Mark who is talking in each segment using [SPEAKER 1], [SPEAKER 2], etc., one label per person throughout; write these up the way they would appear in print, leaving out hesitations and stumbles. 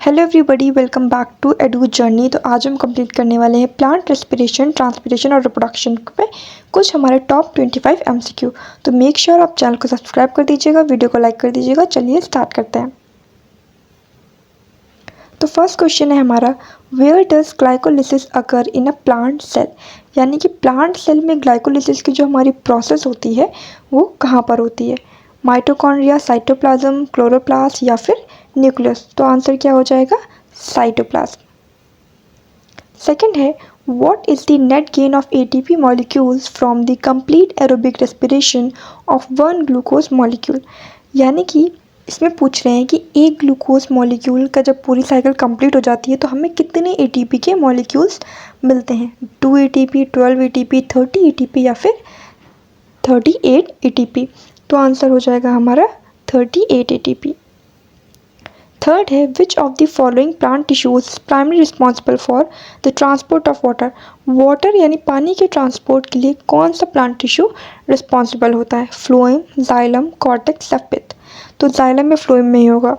[SPEAKER 1] Hello everybody, welcome back to Edu Journey. तो आज हम कंप्लीट करने वाले हैं प्लांट रेस्पिरेशन, ट्रांसपिरेशन और रिप्रोडक्शन पे कुछ हमारे टॉप 25 एमसीक्यू। तो मेक श्योर आप चैनल को सब्सक्राइब कर दीजिएगा, वीडियो को लाइक कर दीजिएगा। चलिए स्टार्ट करते हैं। तो फर्स्ट क्वेश्चन है हमारा, where does glycolysis occur in a plant cell. यानी कि प्लांट सेल में ग्लाइकोलिसिस की जो हमारी प्रोसेस होती है वो कहाँ पर होती है? माइटोकॉन्ड्रिया, साइटोप्लाज्म, क्लोरोप्लास्ट या फिर न्यूक्लियस। तो आंसर क्या हो जाएगा? साइटोप्लाज्म। सेकेंड है, what is the net gain of ATP molecules from the complete aerobic respiration of one glucose molecule. यानी कि इसमें पूछ रहे हैं कि एक ग्लूकोज मॉलिक्यूल का जब पूरी साइकिल कंप्लीट हो जाती है तो हमें कितने एटीपी के मॉलिक्यूल्स मिलते हैं? 2 एटीपी, 12 एटीपी, 30 एटीपी या फिर 38 एटीपी। तो आंसर हो जाएगा हमारा 38 एटीपी। थर्ड है, विच of the following plant tissues primary responsible for the transport of water. Water यानी पानी के ट्रांसपोर्ट के लिए कौन सा प्लांट टिश्यू रिस्पॉन्सिबल होता है? फ्लोएम, जाइलम, कॉर्टेक्स या पित्त। तो जाइलम में फ्लोएम में ही होगा।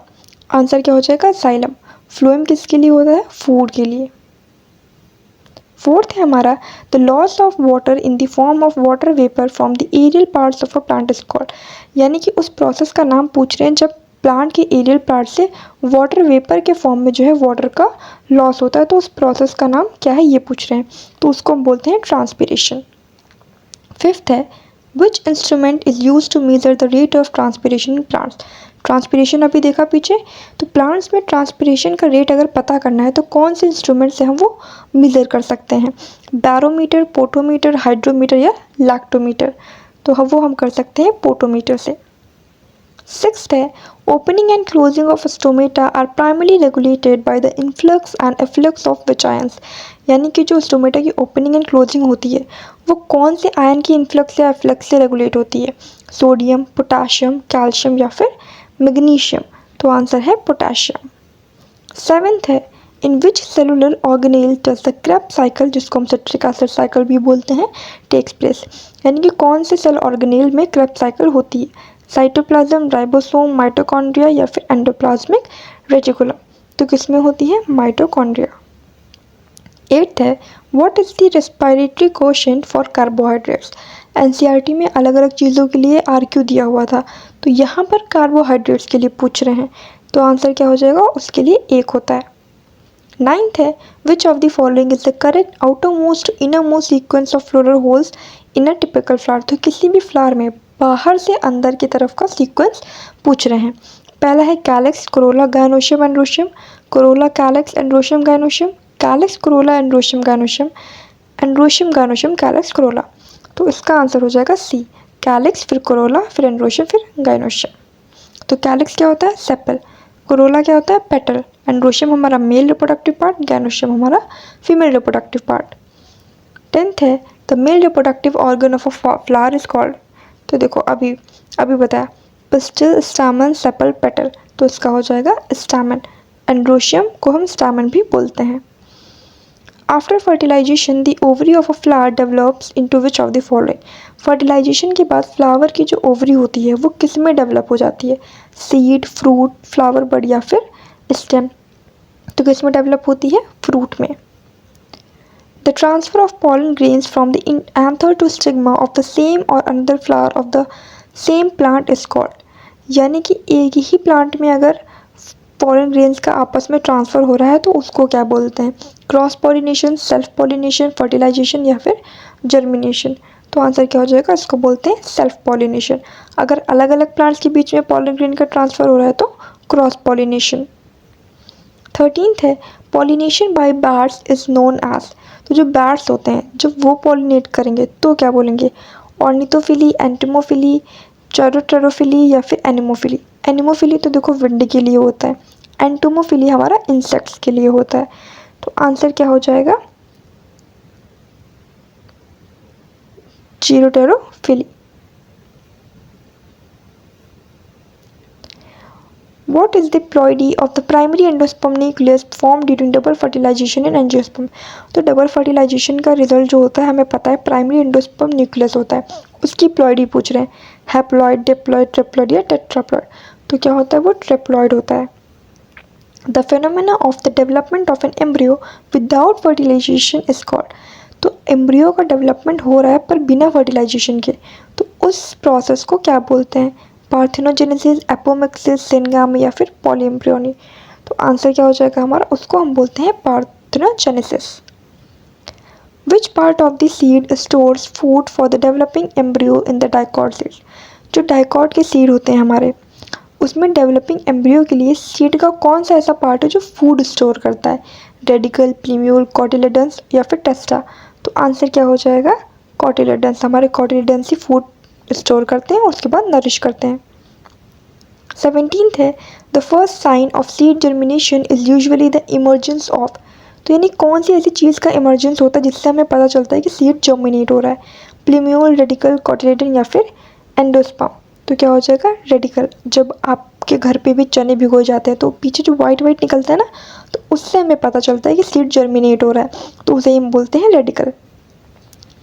[SPEAKER 1] आंसर क्या हो जाएगा? जाइलम। फ्लोएम किसके लिए होता है? फूड के लिए। फोर्थ है हमारा, the loss of water in the form of water vapour from the aerial parts of a plant is called. यानी कि उस प्रोसेस का नाम पूछ रहे हैं जब प्लांट के एरियल पार्ट से वाटर वेपर के फॉर्म में जो है वाटर का लॉस होता है, तो उस प्रोसेस का नाम क्या है ये पूछ रहे हैं। तो उसको हम बोलते हैं ट्रांसपिरेशन। फिफ्थ है, which instrument is use to measure the rate of transpiration in plants. Transpiration अभी देखा पीछे, तो प्लांट्स में ट्रांसपिरेशन का रेट अगर पता करना है तो कौन से इंस्ट्रूमेंट से हम वो मेज़र कर सकते हैं? बैरोमीटर, पोटोमीटर, हाइड्रोमीटर या लैक्टोमीटर। तो वो हम कर सकते हैं पोटोमीटर से। सिक्स्थ है, opening and closing of stomata are primarily regulated by the influx and efflux of which ions. यानी कि जो स्टोमेटा की ओपनिंग एंड क्लोजिंग होती है वो कौन से आयन की इन्फ्लक्स या एफ्लक्स से रेगुलेट होती है? सोडियम, पोटाशियम, कैल्शियम या फिर मैग्नीशियम। तो आंसर है पोटाशियम। सेवेंथ है, in which cellular organelle does the Krebs cycle, जिसको हम सिट्रिक एसिड साइकिल भी बोलते हैं, टेक्स प्लेस। यानी कि कौन से सेल ऑर्गेनेल में क्रेब्स साइकिल होती है? साइटोप्लाज्म, राइबोसोम, माइटोकॉन्ड्रिया या फिर एंडोप्लाज्मिक रेटिकुलम। तो किस में होती है? माइटोकॉन्ड्रिया। एट्थ है, what is the respiratory quotient for carbohydrates. NCERT में अलग अलग चीज़ों के लिए आरक्यू दिया हुआ था, तो यहाँ पर कार्बोहाइड्रेट्स के लिए पूछ रहे हैं, तो आंसर क्या हो जाएगा? उसके लिए 1 होता है। नाइन्थ है, विच of the following is the correct outermost innermost sequence of floral holes in a typical flower. तो किसी भी फ्लावर में बाहर से अंदर की तरफ का सीक्वेंस पूछ रहे हैं। पहला है calyx, Corolla, gynoecium, androecium, Corolla, calyx, androecium, gynoecium, calyx, Corolla, androecium, gynoecium, androecium, gynoecium, calyx, Corolla. तो इसका आंसर हो जाएगा सी, कैलेक्स, फिर कोरोला, फिर एंड्रोशियम, फिर गायनोशियम। तो कैलेक्स क्या होता है? सेपल। कोरोला क्या होता है? पेटल। एंड्रोशियम हमारा मेल रिप्रोडक्टिव पार्ट, गायनोशियम हमारा फीमेल रिप्रोडक्टिव पार्ट। 10th है, the male reproductive organ of a flower is called. तो देखो अभी बताया, पिस्टिल, स्टामन, सेपल, पेटल। तो इसका हो जाएगा स्टामन। एंड्रोशियम को हम स्टामन भी बोलते हैं। After fertilization the ovary of a flower develops into which of the following. Fertilization के बाद फ्लावर की जो ओवरी होती है वो किस में डेवलप हो जाती है? सीड, फ्रूट, फ्लावर बड या फिर स्टेम। तो किस में डेवलप होती है? फ्रूट में। The transfer of pollen grains from the anther to stigma of the same or another flower of the same plant is called। यानी कि एक ही प्लांट में अगर pollen grains का आपस में ट्रांसफ़र हो रहा है तो उसको क्या बोलते हैं? Cross pollination, self pollination, fertilization या फिर जर्मिनेशन। तो आंसर क्या हो जाएगा? इसको बोलते हैं सेल्फ पॉलिनेशन। अगर अलग अलग प्लांट्स के बीच में pollen grain का ट्रांसफ़र हो रहा है तो क्रॉस पॉलिनेशन। 13th है, pollination by bats is known as. तो जो बैट्स होते हैं जब वो पॉलिनेट करेंगे तो क्या बोलेंगे? ऑर्निथोफिली, एंटोमोफिली, चैरोटेरोफिली या फिर एनिमोफिली। एनिमोफिली तो देखो विंड के लिए होता है, एंटोमोफिली हमारा इंसेक्ट्स के लिए होता है। तो आंसर क्या हो जाएगा? चैरोटेरोफिली। What is the ploidy of the primary endosperm nucleus formed during double fertilization in angiosperm। तो डबल फर्टिलाइजेशन का रिजल्ट जो होता है हमें पता है प्राइमरी एंडोस्पर्म न्यूक्लियस होता है, उसकी प्लॉइडी पूछ रहे हैं। हैप्लॉइड, डिप्लॉइड, ट्रिप्लॉइड या टेट्राप्लॉइड। तो क्या होता है? वो ट्रिप्लॉइड होता है। The phenomena of the development of an embryo without fertilization is called. तो एम्ब्रियो का डेवलपमेंट हो रहा है पर बिना फर्टिलाइजेशन के, तो उस प्रोसेस को क्या बोलते हैं? पार्थेनोजेनेसिस, एपोमिक्सिस, सिनगामी या फिर पॉलीएम्ब्रियोनी। तो आंसर क्या हो जाएगा हमारा? उसको हम बोलते हैं parthenogenesis. Which part of the seed stores food for the developing embryo in the dicot seed? जो डाइकॉट के सीड होते हैं हमारे, उसमें डेवलपिंग एम्ब्रियो के लिए सीड का कौन सा ऐसा पार्ट है जो फूड स्टोर करता है? रेडिकल, प्लीम्यूल, कॉटिलेडन्स या फिर टेस्टा। तो आंसर क्या हो जाएगा? कॉटिलेडन्स। हमारे कॉटिलेडन्स ही फूड स्टोर करते हैं और उसके बाद नरिश करते हैं। 17th है, the first sign of seed germination is usually the emergence of. तो यानी कौन सी ऐसी चीज़ का इमर्जेंस होता है जिससे हमें पता चलता है कि सीड जर्मिनेट हो रहा है? प्लीम्यूल, रेडिकल, कॉटिलेडन या फिर एंडोस्पर्म। तो क्या हो जाएगा? रेडिकल। जब आपके घर पे भी चने भिगोए जाते हैं तो पीछे जो वाइट वाइट निकलता है ना, तो उससे हमें पता चलता है कि सीड जर्मिनेट हो रहा है, तो उसे हम बोलते हैं रेडिकल।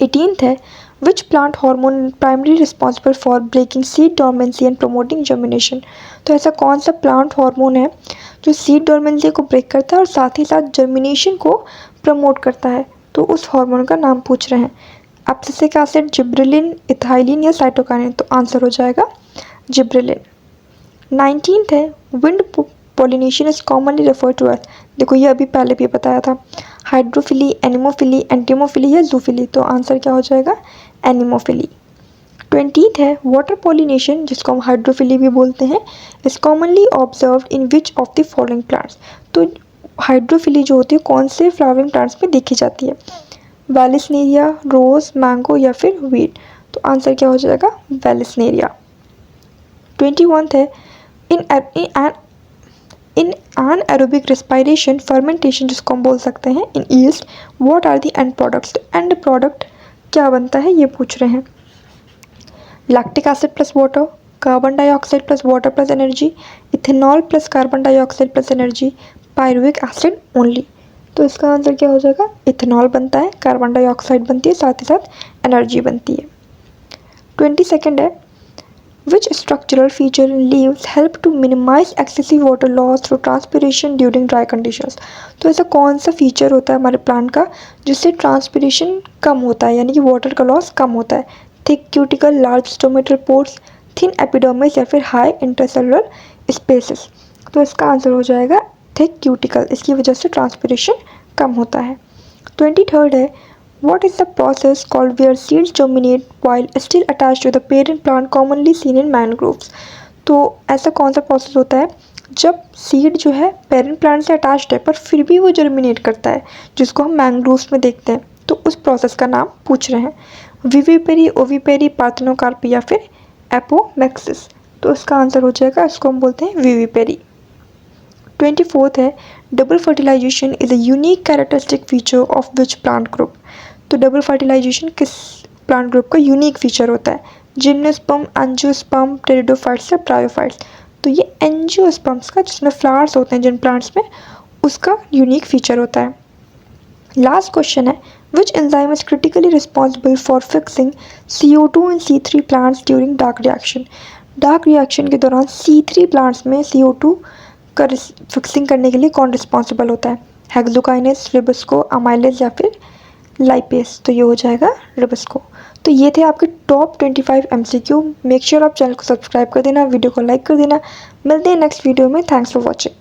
[SPEAKER 1] 18th है, which plant hormone primary responsible for breaking seed dormancy and promoting germination. तो ऐसा कौन सा प्लांट हार्मोन है जो सीड डॉर्मेंसी को ब्रेक करता है और साथ ही साथ जर्मिनेशन को प्रमोट करता है? तो उस हार्मोन का नाम पूछ रहे हैं। एब्सिसिक एसिड, जिब्रेलिन, इथाइलिन या साइटोकाइनिन। तो आंसर हो जाएगा जिब्रेलिन। 19th है, wind pollination is commonly refer to as. देखो ये अभी पहले भी बताया था, हाइड्रोफिली, एनिमोफिली, एंटीमोफिली या जूफिली। तो आंसर क्या हो जाएगा? एनिमोफिली। 20th है, वाटर पोलिनेशन जिसको हम हाइड्रोफिली भी बोलते हैं, is commonly observed in which of the following plants. तो हाइड्रोफिली जो होती है कौन से फ्लावरिंग प्लांट्स में देखी जाती है? वेलिस्नेरिया, रोज, मैंगो या फिर वीट। तो आंसर क्या हो जाएगा? वेलिस्नेरिया। 21th है, इन एनारोबिक रेस्पिरेशन फर्मेंटेशन जिसको हम बोल सकते हैं in yeast, what are the end products. End product क्या बनता है ये पूछ रहे हैं। Lactic acid plus water, carbon dioxide plus water plus energy, ethanol plus carbon dioxide plus energy, pyruvic acid only. तो इसका आंसर क्या हो जाएगा? इथेनॉल बनता है, कार्बन डाइऑक्साइड बनती है, साथ ही साथ एनर्जी बनती है। 22nd है, which structural feature in leaves help to minimise excessive water loss through transpiration during dry conditions. तो ऐसा कौन सा फीचर होता है हमारे प्लांट का जिससे ट्रांसपिरेशन कम होता है, यानी कि वाटर का लॉस कम होता है? Thick cuticle, large stomatal pores, thin epidermis या फिर हाई इंटरसेलुलर स्पेसेस। तो इसका आंसर हो जाएगा थिक क्यूटिकल। इसकी वजह से ट्रांसपिरेशन कम होता है। 23rd है, what is the process called where seeds germinate while still attached to the parent plant commonly seen in mangroves? तो ऐसा कौन सा प्रोसेस होता है जब सीड जो है पेरेंट प्लांट से अटैच्ड है पर फिर भी वो जर्मिनेट करता है, जिसको हम मैंग्रोव्स में देखते हैं? तो उस प्रोसेस का नाम पूछ रहे हैं। विविपेरी, ओविपेरी, पार्थेनोकार्पी या फिर एपोमेक्सिस। तो इसका आंसर हो जाएगा, इसको हम बोलते हैं विविपेरी। 24th है, double fertilization is a unique characteristic feature of which plant group. तो डबल फर्टिलाइजेशन किस प्लांट ग्रुप का यूनिक फीचर होता है? जिम्नोस्पर्म, एंजियोस्पर्म, टेरिडोफाइट्स या ब्रायोफाइट्स। तो ये एंजियोस्पर्म्स का, जिसमें फ्लावर्स होते हैं जिन प्लांट्स में, उसका यूनिक फीचर होता है। लास्ट क्वेश्चन है, which enzyme is critically responsible for fixing CO2 in C3 plants during dark reaction. Dark reaction के दौरान C3 प्लांट्स में CO2 का फिक्सिंग करने के लिए कौन रिस्पॉन्सिबल होता है? हेक्सोकाइनेस, रिबोस्को, अमाइलेज या फिर लाइपेस। तो ये हो जाएगा रिबोस्को। तो ये थे आपके टॉप 25 MCQ। मेक श्योर आप चैनल को सब्सक्राइब कर देना, वीडियो को लाइक कर देना। मिलते हैं नेक्स्ट वीडियो में। Thanks for watching.